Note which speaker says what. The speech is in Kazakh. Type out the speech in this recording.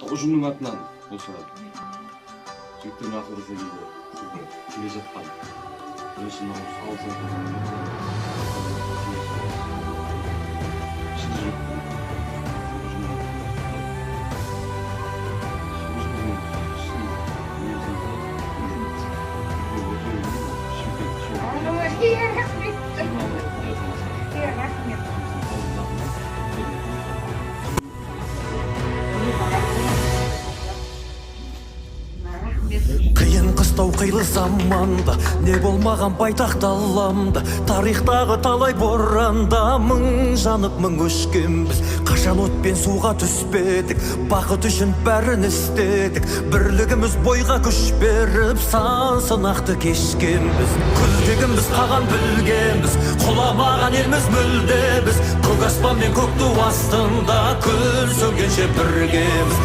Speaker 1: ұжымның атынан осы жігіттердің ақылы келе жатқан бірінші наурыз алғыс
Speaker 2: Қиын қыстау қилы заманда не болмаған байтақ даламда, тарихтағы талай боранда мың жанып мың өшкенбіз. Қашан отпен суға түспедік, бақыт үшін бәрін істедік. Бірлігіміз бойға күш беріп сан сынақты кешкенбіз. Күлтегіміз қаған білгенбіз, құламаған елміз мүлде біз. Көк аспан мен көк ту астында күн сөнгенше біргеміз.